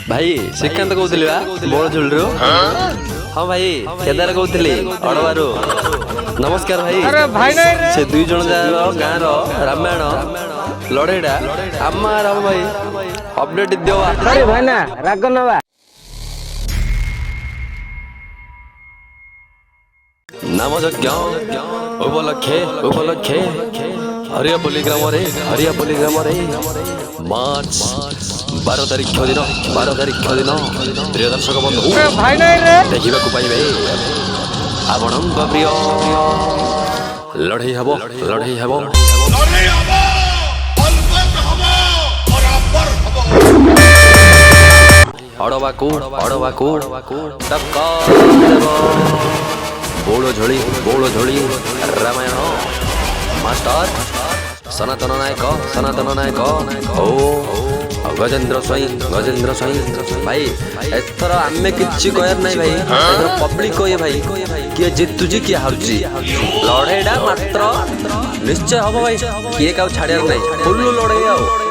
भाई श्रीकांत कहूली बा बोलझुलू। हाँ भाई केदार कहूली अड़वारू। नमस्कार भाई। अरे भाई नहीं रे। से दुई जन गाँ रामायण लड़ेटा आम राम भाई अपडेट दियो। अरे भाई ना राग नवा नाम यज्ञ उपलक्षे हरियापल्ली ग्राम रे मार्च 12 तारिख दिन प्रिय दर्शक बंधु भाई नहीं रे। देखा पाइबे आपण प्रिय लड़ई हब अड़वाकू बोलो झोली रामायण मास्टर सनातन नायक ओ गजेंद्र स्वाई भाई एथर आमे किछि कहर नहीं भाई एथर पब्लिक को ये भाई किए जितुजी किए हारुची लड़ेडा मात्र निश्चय हम भाई किए का छाड़ियार नहीं फुल्लू लड़े आओ।